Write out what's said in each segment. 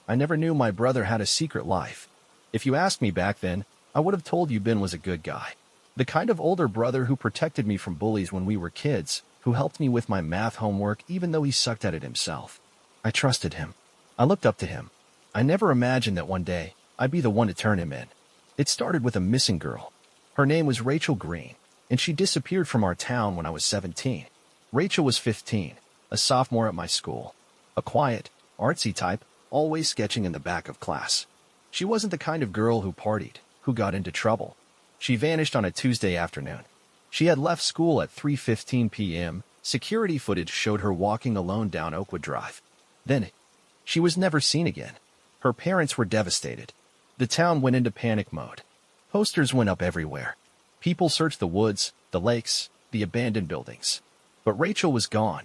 I never knew my brother had a secret life. If you asked me back then, I would have told you Ben was a good guy. The kind of older brother who protected me from bullies when we were kids, who helped me with my math homework even though he sucked at it himself. I trusted him. I looked up to him. I never imagined that one day I'd be the one to turn him in. It started with a missing girl. Her name was Rachel Green, and she disappeared from our town when I was 17. Rachel was 15, a sophomore at my school. A quiet, artsy type, always sketching in the back of class. She wasn't the kind of girl who partied, who got into trouble. She vanished on a Tuesday afternoon. She had left school at 3:15 p.m. Security footage showed her walking alone down Oakwood Drive. Then, she was never seen again. Her parents were devastated. The town went into panic mode. Posters went up everywhere. People searched the woods, the lakes, the abandoned buildings. But Rachel was gone.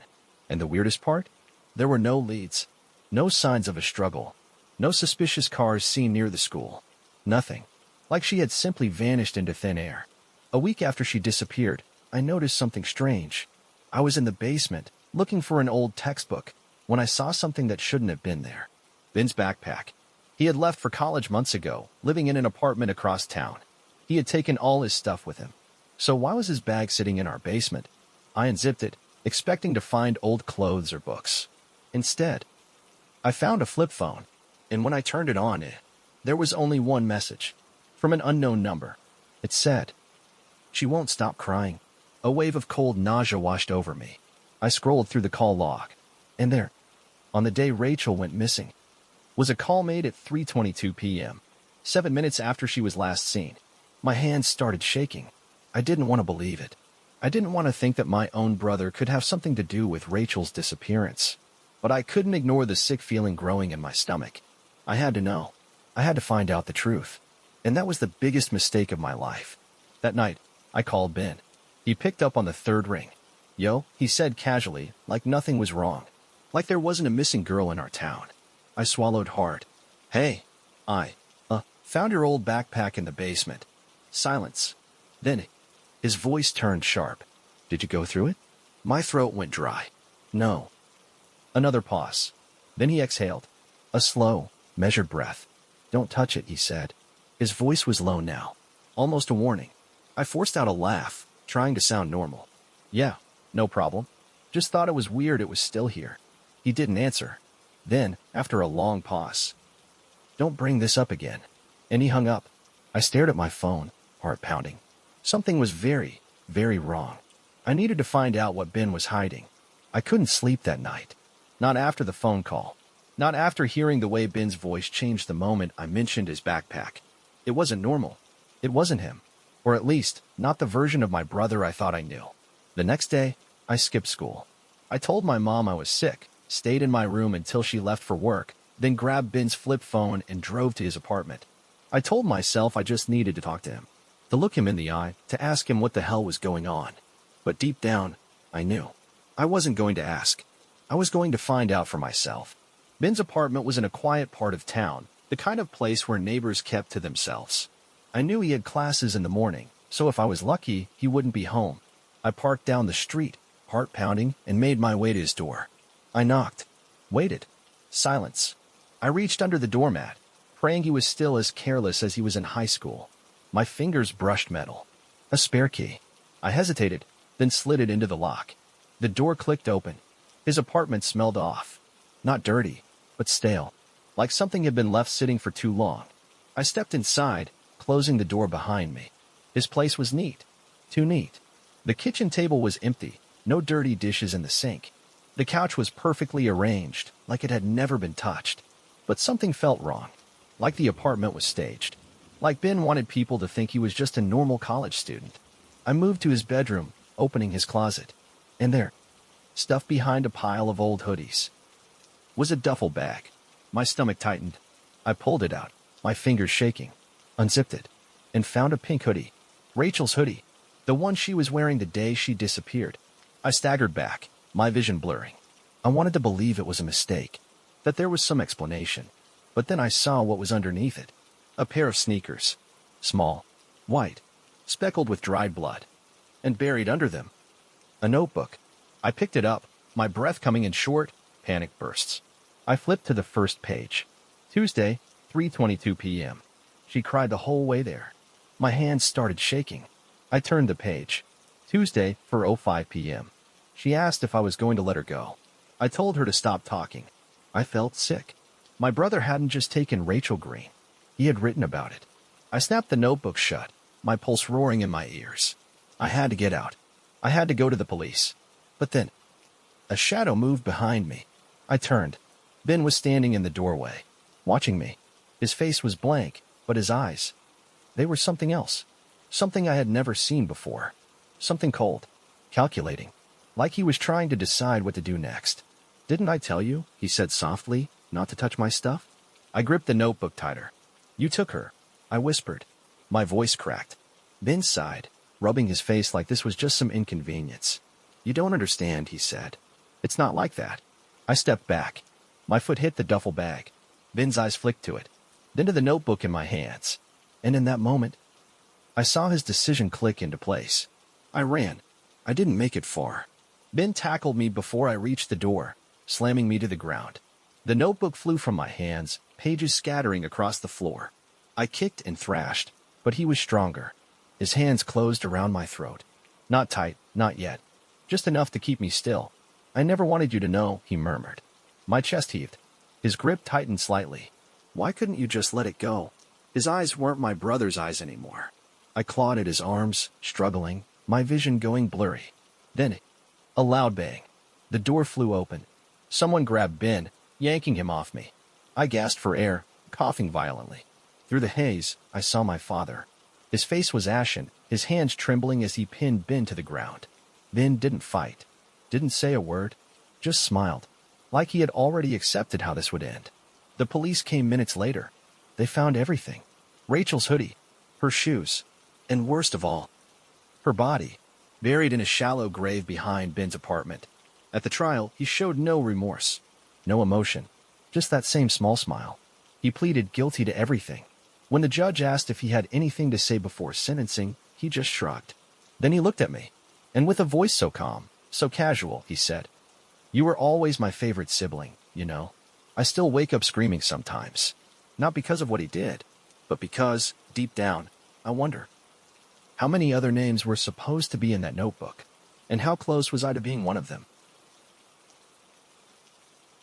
And the weirdest part? There were no leads. No signs of a struggle. No suspicious cars seen near the school. Nothing. Like she had simply vanished into thin air. A week after she disappeared, I noticed something strange. I was in the basement, looking for an old textbook, when I saw something that shouldn't have been there. Ben's backpack. He had left for college months ago, living in an apartment across town. He had taken all his stuff with him. So why was his bag sitting in our basement? I unzipped it, expecting to find old clothes or books. Instead, I found a flip phone, and when I turned it on, there was only one message, from an unknown number. It said, "She won't stop crying." A wave of cold nausea washed over me. I scrolled through the call log, and there, on the day Rachel went missing, was a call made at 3:22 p.m., 7 minutes after she was last seen. My hands started shaking. I didn't want to believe it. I didn't want to think that my own brother could have something to do with Rachel's disappearance. But I couldn't ignore the sick feeling growing in my stomach. I had to know. I had to find out the truth. And that was the biggest mistake of my life. That night, I called Ben. He picked up on the third ring. "Yo," he said casually, like nothing was wrong. Like there wasn't a missing girl in our town. I swallowed hard. "Hey, found your old backpack in the basement." Silence. Then, his voice turned sharp. "Did you go through it?" My throat went dry. "No." Another pause. Then he exhaled. A slow, measured breath. "Don't touch it," he said. His voice was low now, almost a warning. I forced out a laugh, trying to sound normal. "Yeah, no problem. Just thought it was weird it was still here." He didn't answer. Then, after a long pause, "Don't bring this up again." And he hung up. I stared at my phone, heart pounding. Something was very, very wrong. I needed to find out what Ben was hiding. I couldn't sleep that night. Not after the phone call. Not after hearing the way Ben's voice changed the moment I mentioned his backpack. It wasn't normal. It wasn't him. Or at least, not the version of my brother I thought I knew. The next day, I skipped school. I told my mom I was sick, stayed in my room until she left for work, then grabbed Ben's flip phone and drove to his apartment. I told myself I just needed to talk to him, to look him in the eye, to ask him what the hell was going on. But deep down, I knew. I wasn't going to ask. I was going to find out for myself. Ben's apartment was in a quiet part of town, the kind of place where neighbors kept to themselves. I knew he had classes in the morning, so if I was lucky, he wouldn't be home. I parked down the street, heart pounding, and made my way to his door. I knocked. Waited. Silence. I reached under the doormat, praying he was still as careless as he was in high school. My fingers brushed metal. A spare key. I hesitated, then slid it into the lock. The door clicked open. His apartment smelled off. Not dirty, but stale. Like something had been left sitting for too long. I stepped inside, closing the door behind me. His place was neat. Too neat. The kitchen table was empty, no dirty dishes in the sink. The couch was perfectly arranged, like it had never been touched. But something felt wrong. Like the apartment was staged. Like Ben wanted people to think he was just a normal college student. I moved to his bedroom, opening his closet. And there, stuffed behind a pile of old hoodies, was a duffel bag. My stomach tightened. I pulled it out, my fingers shaking, unzipped it, and found a pink hoodie. Rachel's hoodie. The one she was wearing the day she disappeared. I staggered back, my vision blurring. I wanted to believe it was a mistake, that there was some explanation. But then I saw what was underneath it. A pair of sneakers. Small, white, speckled with dried blood. And buried under them, a notebook. I picked it up, my breath coming in short, panic bursts. I flipped to the first page. Tuesday, 3:22 p.m. She cried the whole way there. My hands started shaking. I turned the page. Tuesday, 4:05 p.m. She asked if I was going to let her go. I told her to stop talking. I felt sick. My brother hadn't just taken Rachel Green. He had written about it. I snapped the notebook shut, my pulse roaring in my ears. I had to get out. I had to go to the police. But then, a shadow moved behind me. I turned. Ben was standing in the doorway, watching me. His face was blank, but his eyes, they were something else. Something I had never seen before. Something cold, calculating, like he was trying to decide what to do next. "Didn't I tell you," he said softly, "not to touch my stuff?" I gripped the notebook tighter. "You took her," I whispered. My voice cracked. Ben sighed, rubbing his face like this was just some inconvenience. "You don't understand," he said. "It's not like that." I stepped back. My foot hit the duffel bag. Ben's eyes flicked to it, then to the notebook in my hands. And in that moment, I saw his decision click into place. I ran. I didn't make it far. Ben tackled me before I reached the door, slamming me to the ground. The notebook flew from my hands, pages scattering across the floor. I kicked and thrashed, but he was stronger. His hands closed around my throat. Not tight, not yet. Just enough to keep me still. "I never wanted you to know," he murmured. My chest heaved. His grip tightened slightly. "Why couldn't you just let it go?" His eyes weren't my brother's eyes anymore. I clawed at his arms, struggling, my vision going blurry. Then, a loud bang. The door flew open. Someone grabbed Ben, yanking him off me. I gasped for air, coughing violently. Through the haze, I saw my father. His face was ashen, his hands trembling as he pinned Ben to the ground. Ben didn't fight, didn't say a word, just smiled, like he had already accepted how this would end. The police came minutes later. They found everything. Rachel's hoodie, her shoes, and worst of all, her body, buried in a shallow grave behind Ben's apartment. At the trial, he showed no remorse, no emotion, just that same small smile. He pleaded guilty to everything. When the judge asked if he had anything to say before sentencing, he just shrugged. Then he looked at me, and with a voice so calm, so casual, he said, "You were always my favorite sibling, you know. I still wake up screaming sometimes. Not because of what he did, but because, deep down, I wonder how many other names were supposed to be in that notebook, and how close was I to being one of them?"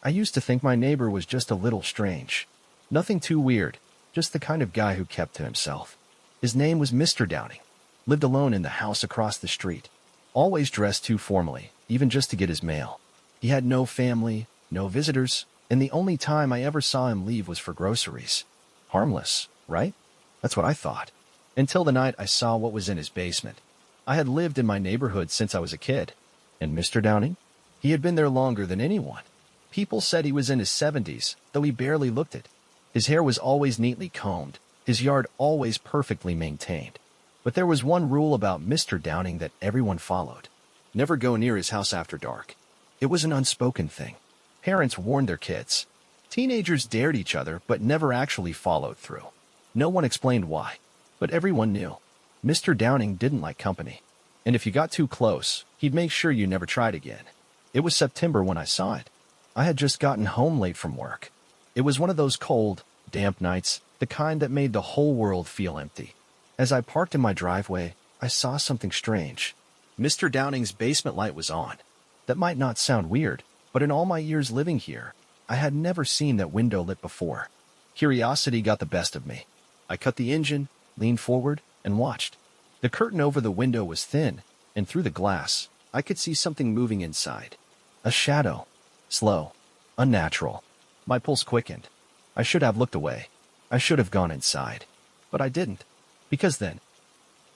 I used to think my neighbor was just a little strange. Nothing too weird, just the kind of guy who kept to himself. His name was Mr. Downing. Lived alone in the house across the street. Always dressed too formally, even just to get his mail. He had no family, no visitors, and the only time I ever saw him leave was for groceries. Harmless, right? That's what I thought. Until the night I saw what was in his basement. I had lived in my neighborhood since I was a kid. And Mr. Downing? He had been there longer than anyone. People said he was in his 70s, though he barely looked it. His hair was always neatly combed, his yard always perfectly maintained. But there was one rule about Mr. Downing that everyone followed. Never go near his house after dark. It was an unspoken thing. Parents warned their kids. Teenagers dared each other, but never actually followed through. No one explained why, but everyone knew. Mr. Downing didn't like company. And if you got too close, he'd make sure you never tried again. It was September when I saw it. I had just gotten home late from work. It was one of those cold, damp nights, the kind that made the whole world feel empty. As I parked in my driveway, I saw something strange. Mr. Downing's basement light was on. That might not sound weird, but in all my years living here, I had never seen that window lit before. Curiosity got the best of me. I cut the engine, leaned forward, and watched. The curtain over the window was thin, and through the glass, I could see something moving inside. A shadow. Slow. Unnatural. My pulse quickened. I should have looked away. I should have gone inside. But I didn't. Because then,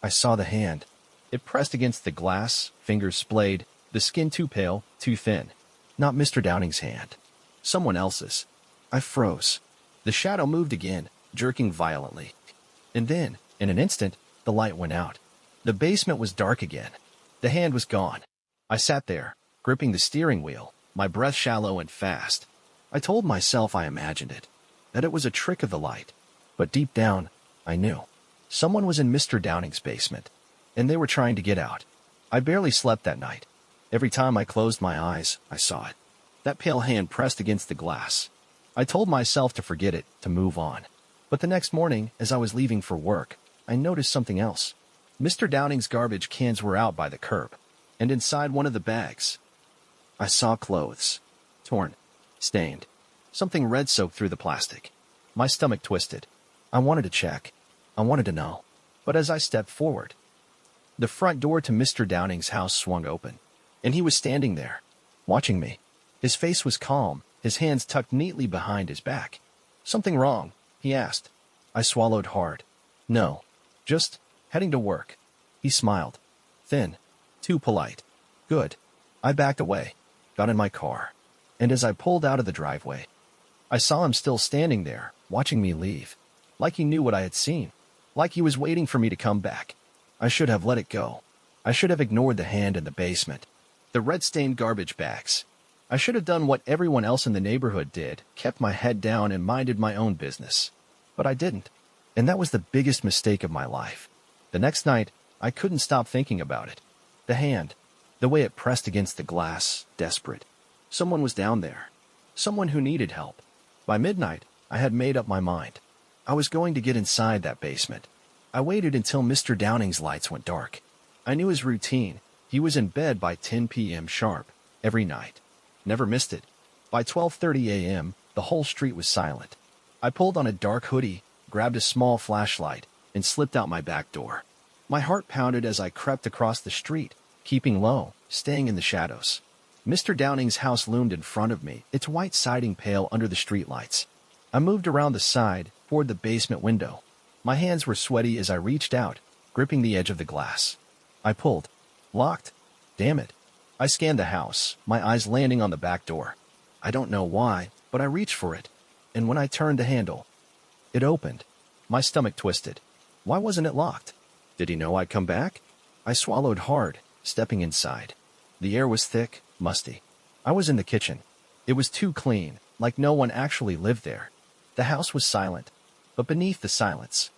I saw the hand. It pressed against the glass, fingers splayed, the skin too pale, too thin. Not Mr. Downing's hand. Someone else's. I froze. The shadow moved again, jerking violently. And then, in an instant, the light went out. The basement was dark again. The hand was gone. I sat there, gripping the steering wheel, my breath shallow and fast. I told myself I imagined it, that it was a trick of the light. But deep down, I knew. Someone was in Mr. Downing's basement, and they were trying to get out. I barely slept that night. Every time I closed my eyes, I saw it. That pale hand pressed against the glass. I told myself to forget it, to move on. But the next morning, as I was leaving for work, I noticed something else. Mr. Downing's garbage cans were out by the curb, and inside one of the bags, I saw clothes. Torn, stained, something red soaked through the plastic. My stomach twisted. I wanted to check. I wanted to know. But as I stepped forward, the front door to Mr. Downing's house swung open, and he was standing there, watching me. His face was calm, his hands tucked neatly behind his back. "Something wrong?" he asked. I swallowed hard. "No, just heading to work." He smiled. Thin, too polite. "Good." I backed away, got in my car, and as I pulled out of the driveway, I saw him still standing there, watching me leave. Like he knew what I had seen. Like he was waiting for me to come back. I should have let it go. I should have ignored the hand in the basement, the red-stained garbage bags. I should have done what everyone else in the neighborhood did, kept my head down and minded my own business. But I didn't, and that was the biggest mistake of my life. The next night, I couldn't stop thinking about it. The hand, the way it pressed against the glass, desperate. Someone was down there. Someone who needed help. By midnight, I had made up my mind. I was going to get inside that basement. I waited until Mr. Downing's lights went dark. I knew his routine. He was in bed by 10 p.m. sharp, every night. Never missed it. By 12:30 a.m., the whole street was silent. I pulled on a dark hoodie, grabbed a small flashlight, and slipped out my back door. My heart pounded as I crept across the street, keeping low, staying in the shadows. Mr. Downing's house loomed in front of me, its white siding pale under the streetlights. I moved around the side, toward the basement window. My hands were sweaty as I reached out, gripping the edge of the glass. I pulled. Locked. Damn it. I scanned the house, my eyes landing on the back door. I don't know why, but I reached for it. And when I turned the handle, it opened. My stomach twisted. Why wasn't it locked? Did he know I'd come back? I swallowed hard, stepping inside. The air was thick, musty. I was in the kitchen. It was too clean, like no one actually lived there. The house was silent, but beneath the silence,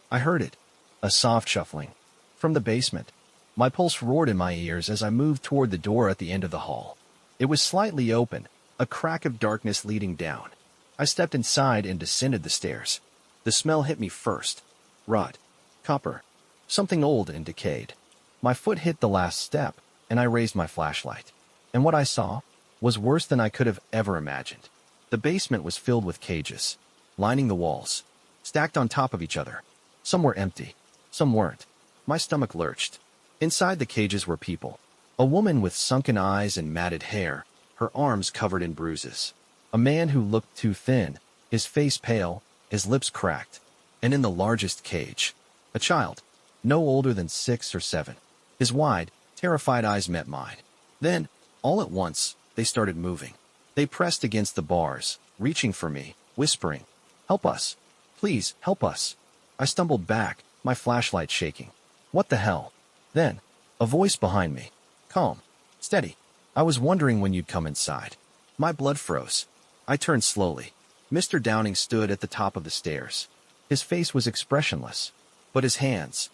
I heard it, a soft shuffling. From the basement, my pulse roared in my ears as I moved toward the door at the end of the hall. It was slightly open, a crack of darkness leading down. I stepped inside and descended the stairs. The smell hit me first. Rot. Copper. Something old and decayed. My foot hit the last step, and I raised my flashlight. And what I saw was worse than I could have ever imagined. The basement was filled with cages, lining the walls, stacked on top of each other. Some were empty, some weren't. My stomach lurched. Inside the cages were people. A woman with sunken eyes and matted hair, her arms covered in bruises. A man who looked too thin, his face pale, his lips cracked. And in the largest cage, a child, no older than 6 or 7. His wide, terrified eyes met mine. Then, all at once, they started moving. They pressed against the bars, reaching for me, whispering, "Help us. Please, help us." I stumbled back, my flashlight shaking. What the hell? Then, a voice behind me. "Calm. Steady. I was wondering when you'd come inside." My blood froze. I turned slowly. Mr. Downing stood at the top of the stairs. His face was expressionless, but his hands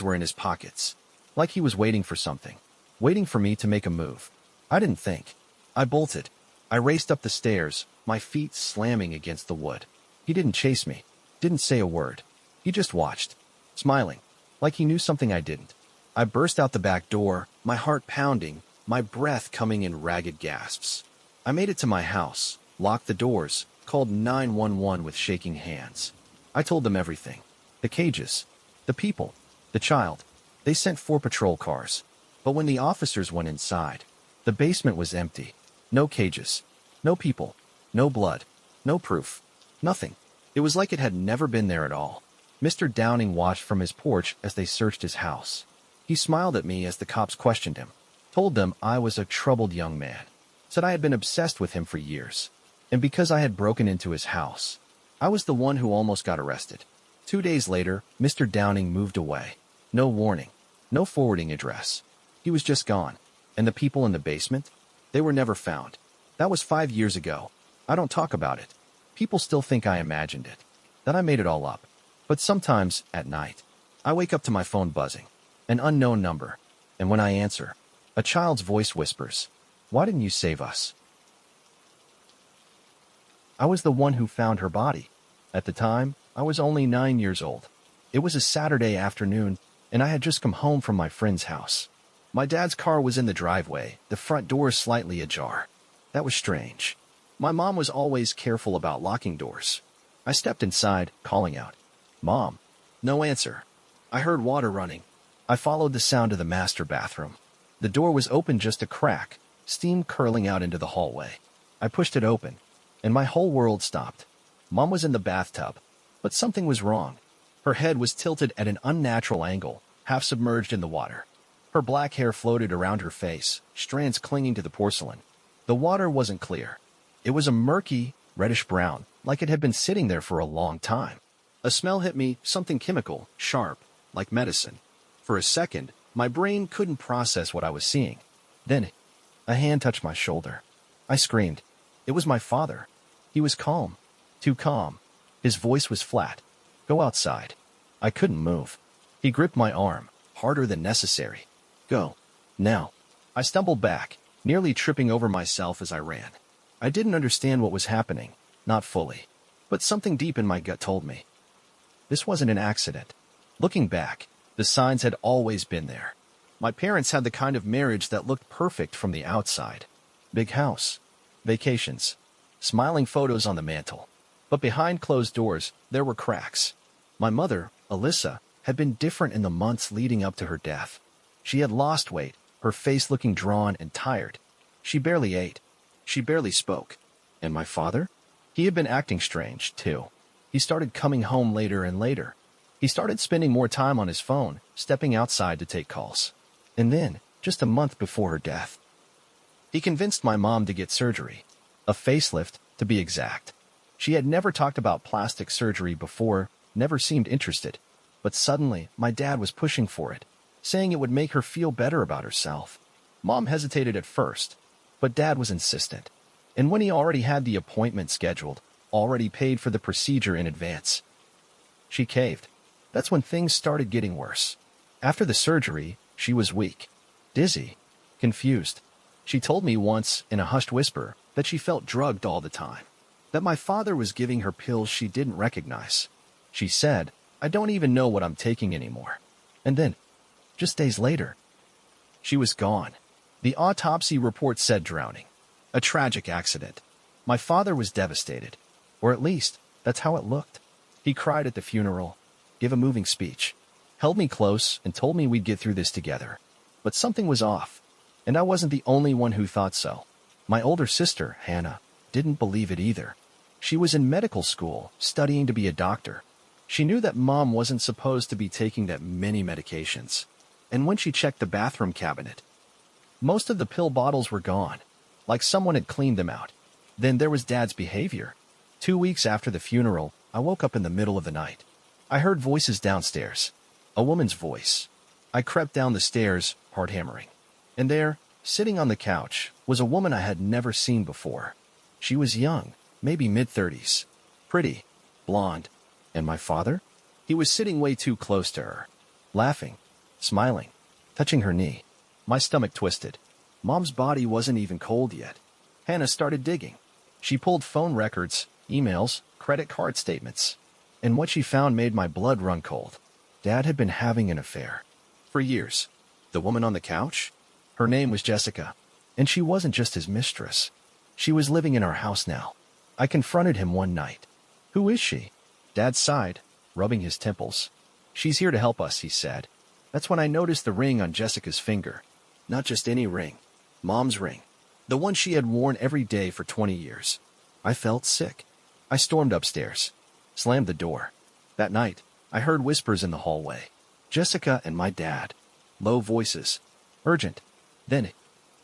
were in his pockets, like he was waiting for something, waiting for me to make a move. I didn't think. I bolted. I raced up the stairs, my feet slamming against the wood. He didn't chase me, didn't say a word. He just watched, smiling, like he knew something I didn't. I burst out the back door, my heart pounding, my breath coming in ragged gasps. I made it to my house, locked the doors, called 911 with shaking hands. I told them everything. The cages, the people, the child. They sent 4 patrol cars. But when the officers went inside, the basement was empty. No cages, no people, no blood, no proof, nothing. It was like it had never been there at all. Mr. Downing watched from his porch as they searched his house. He smiled at me as the cops questioned him, told them I was a troubled young man, said I had been obsessed with him for years. And because I had broken into his house, I was the one who almost got arrested. 2 days later, Mr. Downing moved away. No warning, no forwarding address. He was just gone. And the people in the basement? They were never found. That was 5 years ago. I don't talk about it. People still think I imagined it, that I made it all up. But sometimes, at night, I wake up to my phone buzzing, an unknown number, and when I answer, a child's voice whispers, "Why didn't you save us?" I was the one who found her body. At the time, I was only 9 years old. It was a Saturday afternoon, and I had just come home from my friend's house. My dad's car was in the driveway, the front door slightly ajar. That was strange. My mom was always careful about locking doors. I stepped inside, calling out, "Mom." No answer. I heard water running. I followed the sound to the master bathroom. The door was open just a crack, steam curling out into the hallway. I pushed it open, and my whole world stopped. Mom was in the bathtub, but something was wrong. Her head was tilted at an unnatural angle, half submerged in the water. Her black hair floated around her face, strands clinging to the porcelain. The water wasn't clear. It was a murky, reddish-brown, like it had been sitting there for a long time. A smell hit me, something chemical, sharp, like medicine. For a second, my brain couldn't process what I was seeing. Then, a hand touched my shoulder. I screamed. It was my father. He was calm. Too calm. His voice was flat. "Go outside." I couldn't move. He gripped my arm, harder than necessary. "Go. Now." I stumbled back, nearly tripping over myself as I ran. I didn't understand what was happening, not fully. But something deep in my gut told me. This wasn't an accident. Looking back, the signs had always been there. My parents had the kind of marriage that looked perfect from the outside. Big house, vacations, smiling photos on the mantle. But behind closed doors, there were cracks. My mother, Alyssa, had been different in the months leading up to her death. She had lost weight, her face looking drawn and tired. She barely ate. She barely spoke. And my father? He had been acting strange, too. He started coming home later and later. He started spending more time on his phone, stepping outside to take calls. And then, just a month before her death, he convinced my mom to get surgery. A facelift, to be exact. She had never talked about plastic surgery before, never seemed interested. But suddenly, my dad was pushing for it, saying it would make her feel better about herself. Mom hesitated at first, but Dad was insistent. And when he already had the appointment scheduled, already paid for the procedure in advance, she caved. That's when things started getting worse. After the surgery, she was weak, dizzy, confused. She told me once, in a hushed whisper, that she felt drugged all the time, that my father was giving her pills she didn't recognize. She said, "I don't even know what I'm taking anymore." And then, just days later, she was gone. The autopsy report said drowning. A tragic accident. My father was devastated. Or at least, that's how it looked. He cried at the funeral, gave a moving speech, held me close and told me we'd get through this together. But something was off. And I wasn't the only one who thought so. My older sister, Hannah, didn't believe it either. She was in medical school, studying to be a doctor. She knew that Mom wasn't supposed to be taking that many medications. And when she checked the bathroom cabinet, most of the pill bottles were gone, like someone had cleaned them out. Then there was Dad's behavior. 2 weeks after the funeral, I woke up in the middle of the night. I heard voices downstairs. A woman's voice. I crept down the stairs, hard hammering. And there, sitting on the couch, was a woman I had never seen before. She was young, maybe mid-30s. Pretty, blonde. And my father? He was sitting way too close to her, laughing, smiling, touching her knee. My stomach twisted. Mom's body wasn't even cold yet. Hannah started digging. She pulled phone records, emails, credit card statements. And what she found made my blood run cold. Dad had been having an affair. For years. The woman on the couch? Her name was Jessica. And she wasn't just his mistress. She was living in our house now. I confronted him one night. "Who is she?" Dad sighed, rubbing his temples. "She's here to help us," he said. That's when I noticed the ring on Jessica's finger. Not just any ring. Mom's ring. The one she had worn every day for 20 years. I felt sick. I stormed upstairs. Slammed the door. That night, I heard whispers in the hallway. Jessica and my dad. Low voices. Urgent. Then,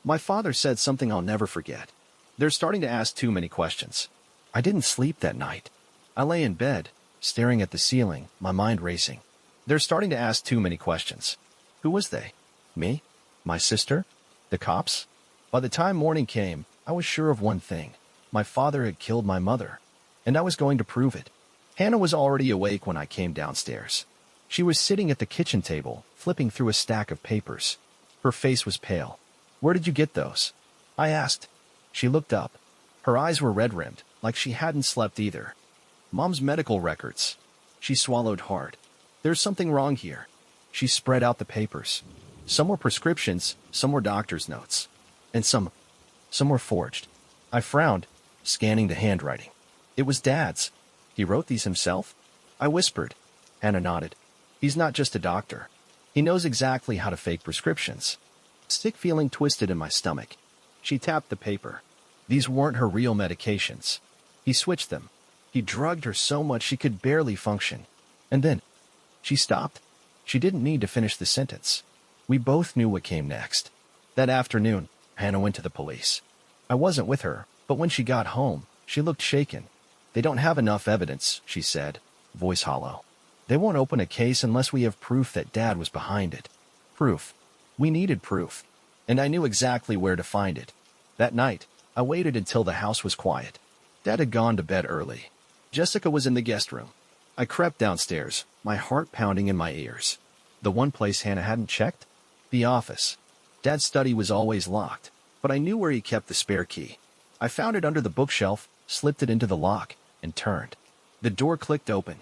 my father said something I'll never forget. "They're starting to ask too many questions." I didn't sleep that night. I lay in bed, staring at the ceiling, my mind racing. They're starting to ask too many questions. Who was they? Me? My sister? The cops? By the time morning came, I was sure of one thing. My father had killed my mother, and I was going to prove it. Hannah was already awake when I came downstairs. She was sitting at the kitchen table, flipping through a stack of papers. Her face was pale. "Where did you get those?" I asked. She looked up. Her eyes were red-rimmed, like she hadn't slept either. Mom's medical records. She swallowed hard. There's something wrong here. She spread out the papers. Some were prescriptions, some were doctor's notes, and some were forged. I frowned, scanning the handwriting. It was Dad's. He wrote these himself? I whispered. Hannah nodded. He's not just a doctor. He knows exactly how to fake prescriptions. Sick feeling twisted in my stomach. She tapped the paper. These weren't her real medications. He switched them. He drugged her so much she could barely function. And then, she stopped. She didn't need to finish the sentence. We both knew what came next. That afternoon, Hannah went to the police. I wasn't with her, but when she got home, she looked shaken. They don't have enough evidence, she said, voice hollow. They won't open a case unless we have proof that Dad was behind it. Proof. We needed proof. And I knew exactly where to find it. That night, I waited until the house was quiet. Dad had gone to bed early. Jessica was in the guest room. I crept downstairs, my heart pounding in my ears. The one place Hannah hadn't checked? The office. Dad's study was always locked, but I knew where he kept the spare key. I found it under the bookshelf, slipped it into the lock, and turned. The door clicked open.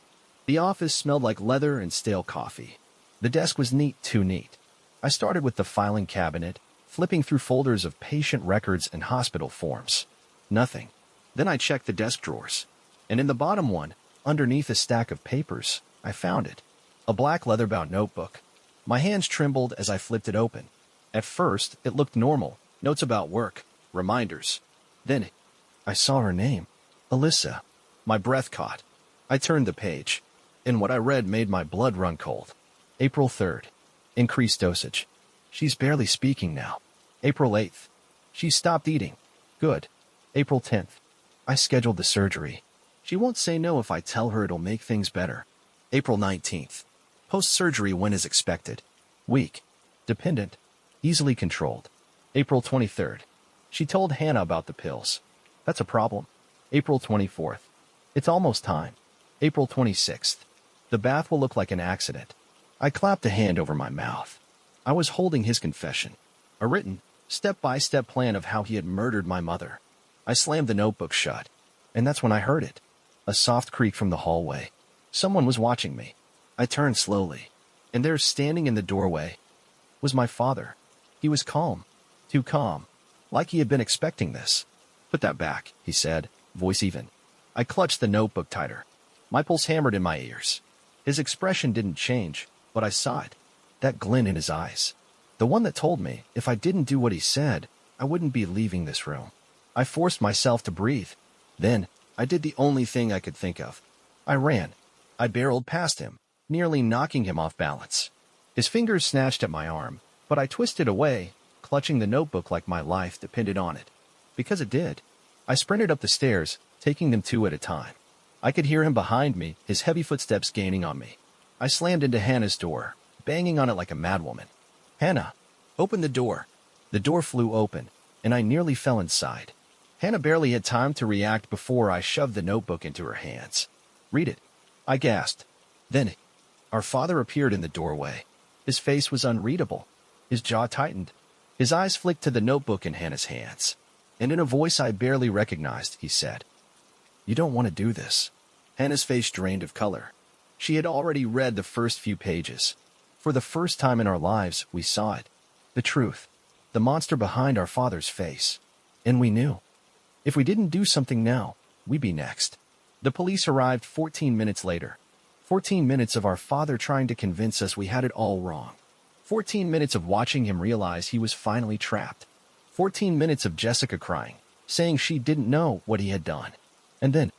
The office smelled like leather and stale coffee. The desk was neat, too neat. I started with the filing cabinet, flipping through folders of patient records and hospital forms. Nothing. Then I checked the desk drawers. And in the bottom one, underneath a stack of papers, I found it. A black leather-bound notebook. My hands trembled as I flipped it open. At first, it looked normal. Notes about work. Reminders. Then, I saw her name. Alyssa. My breath caught. I turned the page. And what I read made my blood run cold. April 3rd. Increased dosage. She's barely speaking now. April 8th. She stopped eating. Good. April 10th. I scheduled the surgery. She won't say no if I tell her it'll make things better. April 19th. Post-surgery went as expected. Weak. Dependent. Easily controlled. April 23rd. She told Hannah about the pills. That's a problem. April 24th. It's almost time. April 26th. The bath will look like an accident. I clapped a hand over my mouth. I was holding his confession. A written, step-by-step plan of how he had murdered my mother. I slammed the notebook shut. And that's when I heard it. A soft creak from the hallway. Someone was watching me. I turned slowly, and there, standing in the doorway, was my father. He was calm, too calm, like he had been expecting this. Put that back, he said, voice even. I clutched the notebook tighter. My pulse hammered in my ears. His expression didn't change, but I saw it, that glint in his eyes. The one that told me if I didn't do what he said, I wouldn't be leaving this room. I forced myself to breathe. Then, I did the only thing I could think of. I ran. I barreled past him, nearly knocking him off balance. His fingers snatched at my arm, but I twisted away, clutching the notebook like my life depended on it. Because it did. I sprinted up the stairs, taking them two at a time. I could hear him behind me, his heavy footsteps gaining on me. I slammed into Hannah's door, banging on it like a madwoman. Hannah, open the door. The door flew open, and I nearly fell inside. Hannah barely had time to react before I shoved the notebook into her hands. Read it, I gasped. Then, our father appeared in the doorway. His face was unreadable. His jaw tightened. His eyes flicked to the notebook in Hannah's hands. And in a voice I barely recognized, he said, "You don't want to do this." Hannah's face drained of color. She had already read the first few pages. For the first time in our lives, we saw it. The truth. The monster behind our father's face. And we knew. If we didn't do something now, we'd be next. The police arrived 14 minutes later. 14 minutes of our father trying to convince us we had it all wrong. 14 minutes of watching him realize he was finally trapped. 14 minutes of Jessica crying, saying she didn't know what he had done. And then,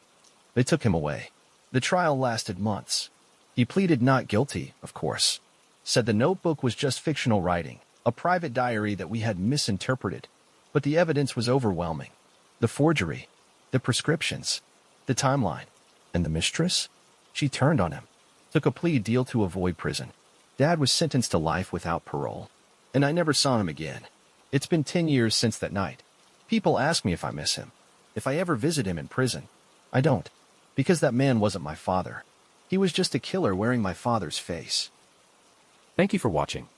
they took him away. The trial lasted months. He pleaded not guilty, of course. Said the notebook was just fictional writing, a private diary that we had misinterpreted. But the evidence was overwhelming. The forgery, the prescriptions, the timeline, and the mistress? She turned on him, took a plea deal to avoid prison. Dad was sentenced to life without parole, and I never saw him again. It's been 10 years since that night. People ask me if I miss him, if I ever visit him in prison. I don't, because that man wasn't my father. He was just a killer wearing my father's face. Thank you for watching.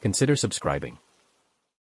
Consider subscribing.